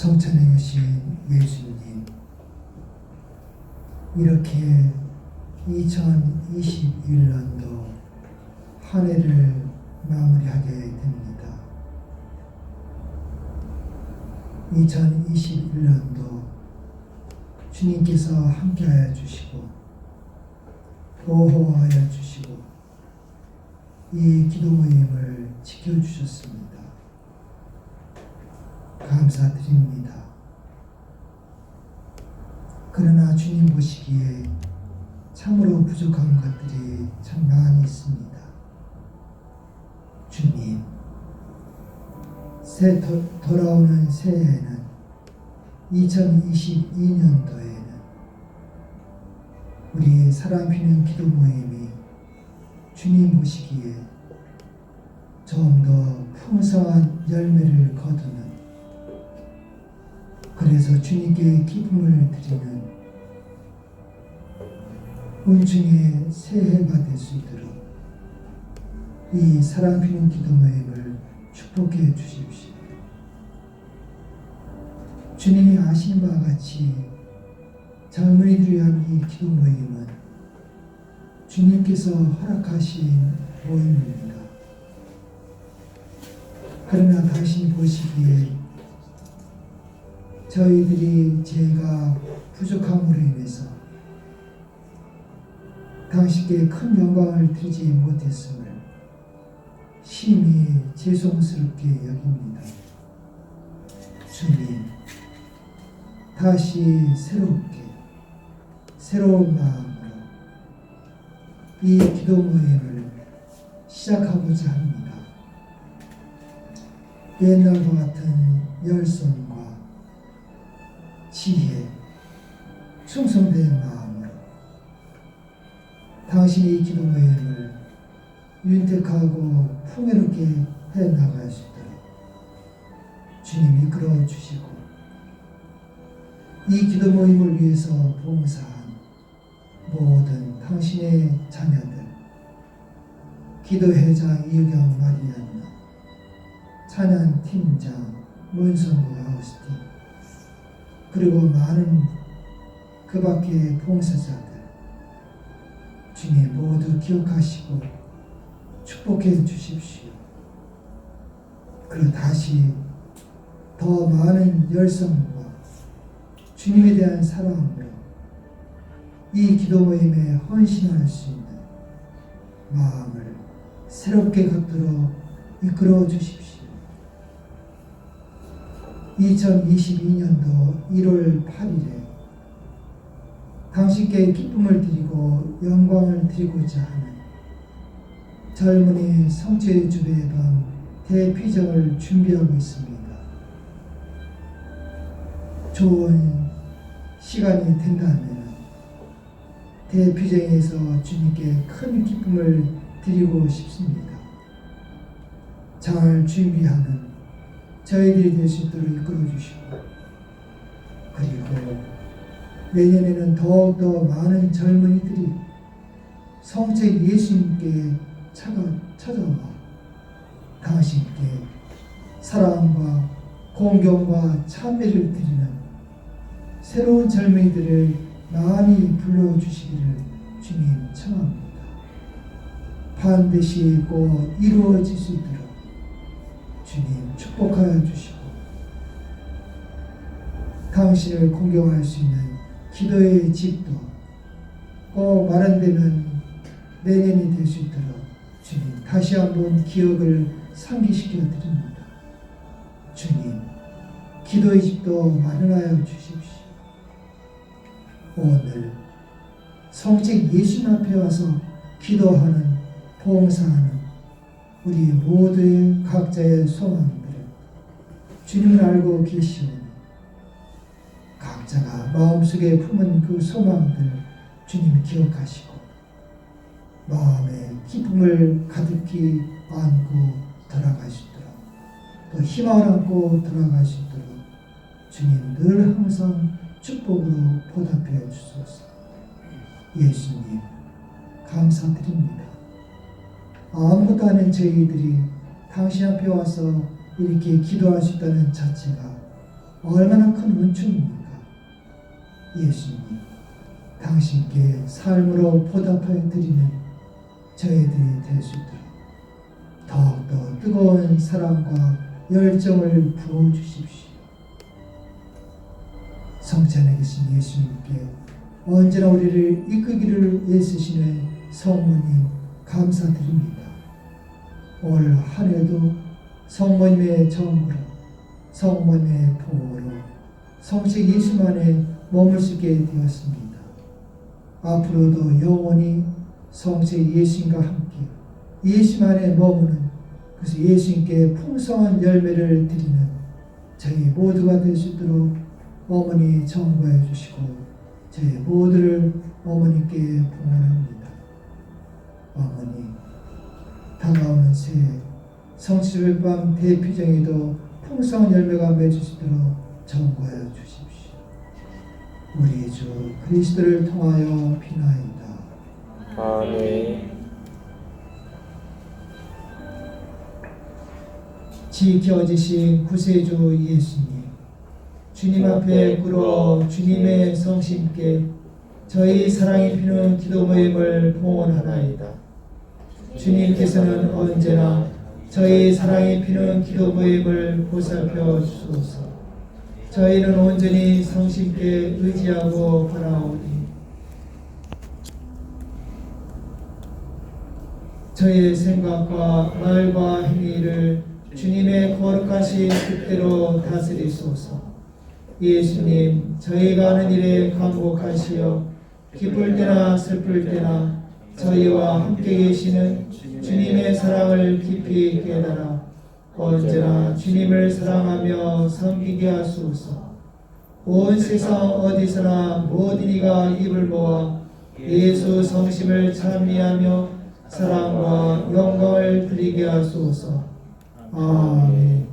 성찬행이신 예수님, 이렇게 2021년도 한 해를 마무리하게 됩니다. 2021년도 주님께서 함께하여 주시고 보호하여 주시고 이 기도 모임을 지켜주셨습니다. 감사드립니다. 그러나 주님 보시기에 참으로 부족한 것들이 참 많이 있습니다. 주님, 돌아오는 새해에는 2022년도에는 우리 사랑피는 기도 모임이 주님 보시기에 좀 더 풍성한 열매를 거두는, 그래서 주님께 기쁨을 드리는 은중의 새해가 될 수 있도록 이 사랑피는 기도 모임을 축복해 주십시오. 주님이 아시는 바와 같이 젊은이들을 위한 이 기도 모임은 주님께서 허락하신 모임입니다. 그러나 당신이 보시기에 저희들이 죄가 부족함으로 인해서 당신께 큰 영광을 드리지 못했음을 심히 죄송스럽게 여깁니다. 주님, 다시 새로운 마음으로 이 기도 모임을 시작하고자 합니다. 옛날과 같은 열성과 지혜, 충성된 마음으로 당신이 이 기도 모임을 윤택하고 풍요롭게 해나갈 수 있도록 주님 이끌어 주시고, 이 기도 모임을 위해서 봉사한 모든 당신의 자녀들, 기도회장 이유경 마리안나, 찬양팀장 문성구 아우스틴, 그리고 많은 그 밖의 봉사자들, 주님 모두 기억하시고 축복해 주십시오. 그리고 다시 더 많은 열성과 주님에 대한 사랑으로 이 기도 모임에 헌신할 수 있는 마음을 새롭게 갖도록 이끌어 주십시오. 2022년도 1월 8일에 당신께 기쁨을 드리고 영광을 드리고자 하는 젊은이 성체 주례방 대피정을 준비하고 있습니다. 좋은 시간이 된다면 대피정에서 주님께 큰 기쁨을 드리고 싶습니다. 잘 준비하는 저희들이 될 수 있도록 이끌어 주시고, 그리고 내년에는 더욱더 많은 젊은이들이 성체 예수님께 찾아와 당신께 사랑과 공경과 찬미를 드리는 새로운 젊은이들을 많이 불러주시기를 주님 청합니다. 반드시 꼭 이루어질 수 있도록 주님 축복하여 주시고, 당신을 공경할 수 있는 기도의 집도 꼭 마련되는 내년이 될 수 있도록 주님 다시 한번 기억을 상기시켜 드립니다. 주님, 기도의 집도 마련하여 주십시오. 오늘 성직 예수님 앞에 와서 기도하는, 봉사하는 우리 모두의 각자의 소망들을 주님을 알고 계시오니 각자가 마음속에 품은 그 소망들을 주님이 기억하시고 마음에 기쁨을 가득히 안고 돌아갈 수 있도록, 또 희망을 안고 돌아갈 수 있도록 주님 늘 항상 축복으로 보답해 주소서. 예수님 감사드립니다. 아무것도 아닌 저희들이 당신 앞에 와서 이렇게 기도할 수 있다는 자체가 얼마나 큰 은총입니까? 예수님, 당신께 삶으로 보답하여 드리는 저희들이 될 수 있도록 더욱더 뜨거운 사랑과 열정을 부어주십시오. 성체 안에 계신 예수님께 언제나 우리를 이끌기를 애쓰시는 성모님 감사드립니다. 올 한 해도 성모님의 정보로, 성모님의 보호로 성체 예수만에 머물 수 있게 되었습니다. 앞으로도 영원히 성체 예수님과 함께 예수만에 머무는, 그래서 예수님께 풍성한 열매를 드리는 저희 모두가 될 수 있도록 어머니 정보해 주시고 저희 모두를 어머니께 봉헌합니다. 어머니, 다가오는 새해 성취절밤 대피정에도 풍성한 열매가 맺을 수 있도록 정보하여 주십시오. 우리 주 그리스도를 통하여 비나이다. 아멘. 지켜지신 구세주 예수님, 주님 앞에 꿇어 주님의 성심께 저희 사랑이 피는 기도 모임을 봉헌하나이다. 주님께서는 언제나 저희 사랑이 피는 기도 모임을 보살펴 주소서. 저희는 온전히 성심께 의지하고 바라오니 저희의 생각과 말과 행위를 주님의 거룩하신 뜻대로 다스리소서. 예수님, 저희가 하는 일에 감복하시어 기쁠 때나 슬플 때나 저희와 함께 계시는 주님의 사랑을 깊이 깨달아 언제나 주님을 사랑하며 섬기게 하소서. 온 세상 어디서나 모든 이가 입을 모아 예수 성심을 찬미하며 사랑과 영광을 드리게 하소서. 아멘.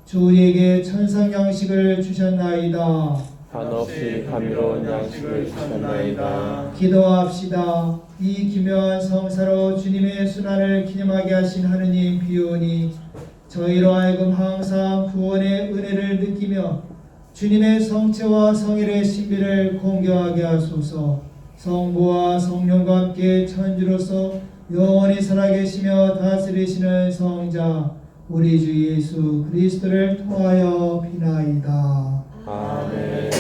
주 우리에게 천상 양식을 주셨나이다. 한없이 감미로운 양식을 주셨나이다. 기도합시다. 이 기묘한 성사로 주님의 순환을 기념하게 하신 하느님 비오니 저희로 하여금 항상 구원의 은혜를 느끼며 주님의 성체와 성일의 신비를 공경하게 하소서. 성부와 성령과 함께 천주로서 영원히 살아계시며 다스리시는 성자 우리 주 예수 그리스도를 통하여 비나이다. 아멘.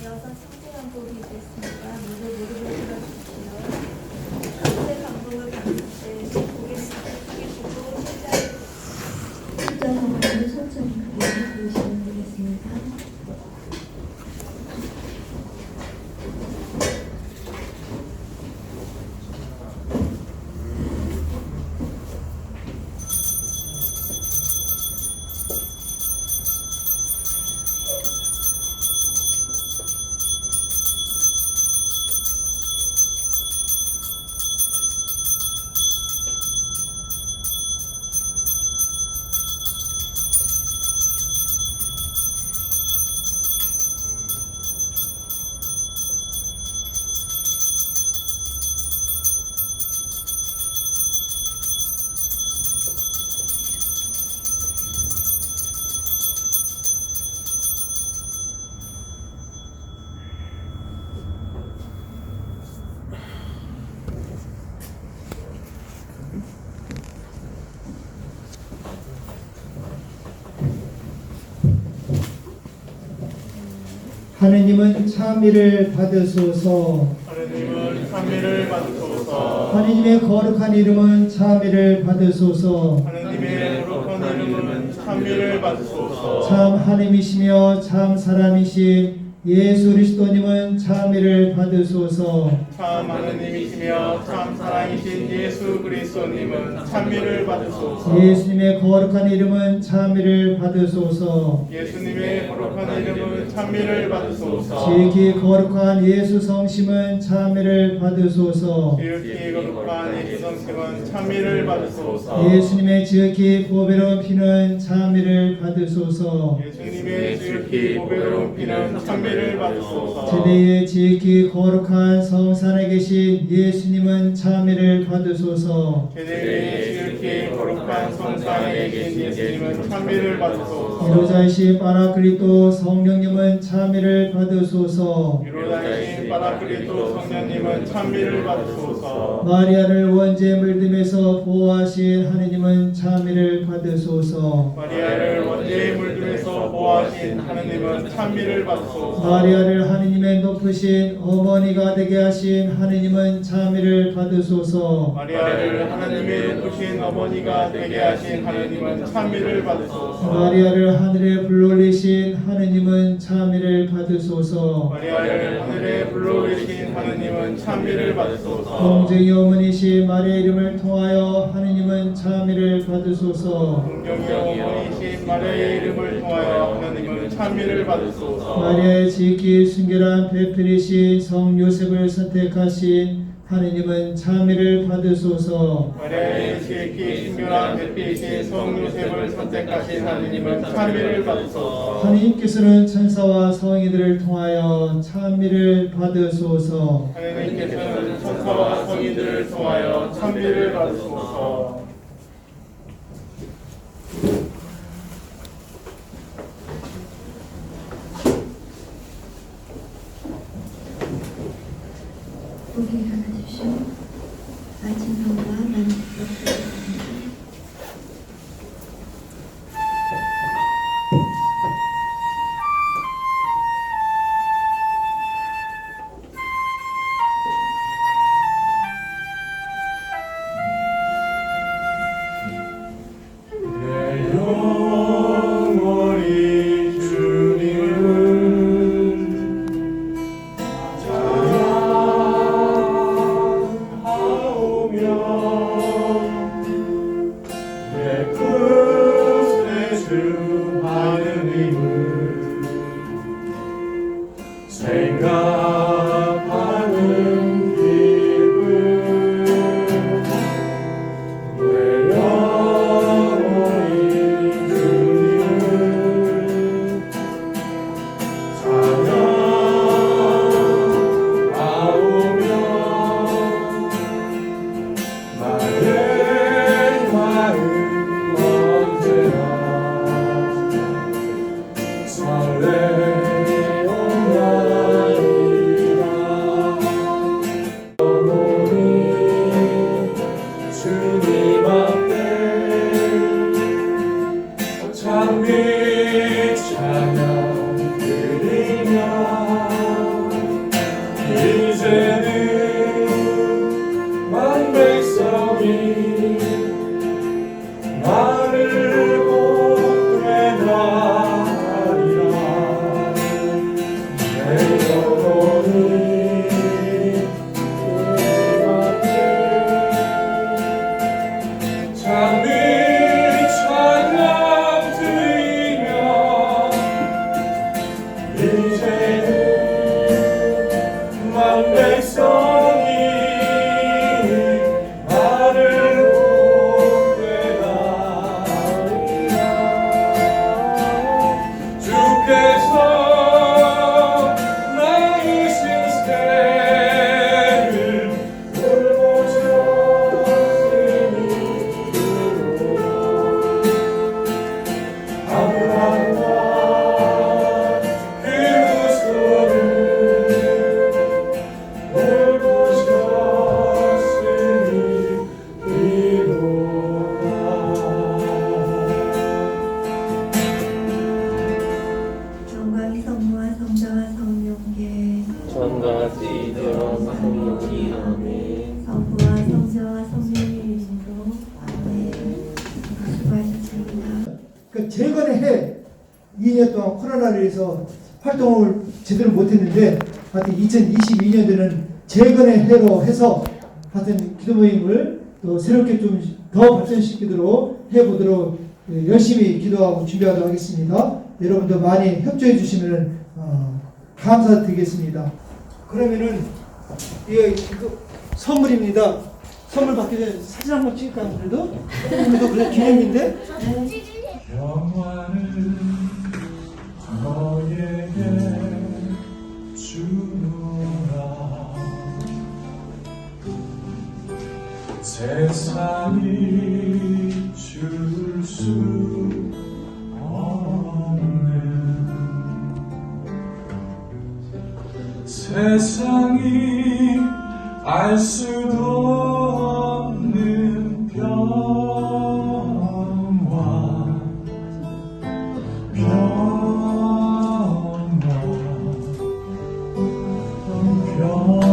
이어서 성세 간복이 있겠습니다. 모두 무릎을 꿇어주시고요. 성세 간복을 받을 때 고개를 크게 굽고 십자가만을 천천히 크게 들으시면 되겠습니다. 하느님은 찬미를 받으소서. 하느님은 찬미를 받으소서. 하느님의 거룩한 이름은 찬미를 받으소서. 하느님의 거룩한 이름은 찬미를 받으소서. 참 하나님이시며 참 사람이신 예수 그리스도님은 찬미를 받으소서. 참 하느님이시며 참 사랑이신 예수 그리스도님은 찬미를 받으소서. 예수님의 거룩한 이름은 찬미를 받으소서. 예수님의 거룩한 이름은 찬미를 받으소서. 지극히 거룩한 예수 성심은 찬미를 받으소서. 지극히 거룩한 예수 성심은 찬미를 받으소서. 예수님의 지극히 보배로운 피는 찬미를 받으소서. 예수님의 지극히 보배로운 피는 찬미를 참미를 받으소서. 제대에 지극히 거룩한 성산에 계신 예수님은 참미를 받으소서. 제대에 지극히 거룩한 성산에 계신 예수님은 참미를 받으소서. 위로자이신 파라클리토 성령님은 참미를 받으소서. 위로자이신 파라클리토 성령님은 참미를 받으소서. 마리아를 원죄에 물들면서 보호하신 하느님은 참미를 받으소서. 마리아를 원죄에 물들여서 보호하신 하느님은 참미를 받으소서. 마리아를 하느님의 높으신 어머니가 되게 하신 하느님은 참미를 받으소서. 마리아를 하나님의 높으신 어머니가 되게 하신 하느님은 참미를 받으소서. 마리아를 하늘에 불러올리신 하느님은 참미를 받으소서. 마리아를 하늘에 불러올리신 하느님은 참미를 받으소서. 공정의 어머니신 마리아 이름을 통하여 하느님은 참미를 받으소서. 공경의 어머니신 마리아의 이름을 통하여 하느님은 참미를 받으소서. 마리아의 지극히 순결한 배필이신 성 요셉을 선택하신 하느님은 참미를 받으소서. 마리아의 지극히 신결한 배필이신 성 요셉을 선택하신 하느님은 참미를 받으소서. 하느님께서는 천사와 성인들을 통하여 참미를 받으소서. 하느님께서는 천사와 성인들을 통하여 참미를 받으소서. 고개 하나 주시오. 아침 성과 만족스럽습니다. 내 영원히 주님을 찬양하오며 내 끝에 주 하느님을 생각하는 기분 내 영원히 주님을 찬양하오며 나의 마음 언제나 설레어나이다. 영원히 주님 앞에 찬미 찬양 드리며 이제는 만 백성이 나를 복되나리라. 내 영혼이 주님 앞에 찬미 찬양 드리며 이제는 만 백성이 나를 복되나리라. 주께서 낳으신 새를 돌보셨으니 아브라함과 그 후손을 돌보셨으니 이로다. 영광이 성부와 성자와 성령께 전같이 이제와 성령이 아멘. 성부와 성자와 성령의 이름으로 아멘. 수고하셨습니다. 그 재건의 해 2년 동안 코로나로 인해서 활동을 제대로 못했는데 하여튼 2022년도는 재건의 해로 해서 하여튼 기도 모임을 또 새롭게 좀 더 발전시키도록 해보도록 열심히 기도하고 준비하도록 하겠습니다. 여러분도 많이 협조해 주시면 감사드리겠습니다. 그러면은 이거 선물입니다. 선물 받기 전에 사진 한번 찍을까요? 그래도 그래 기념인데. 영화는 너에게 세상이 줄 수 없는 세상이 알 수도 없는 평화 평화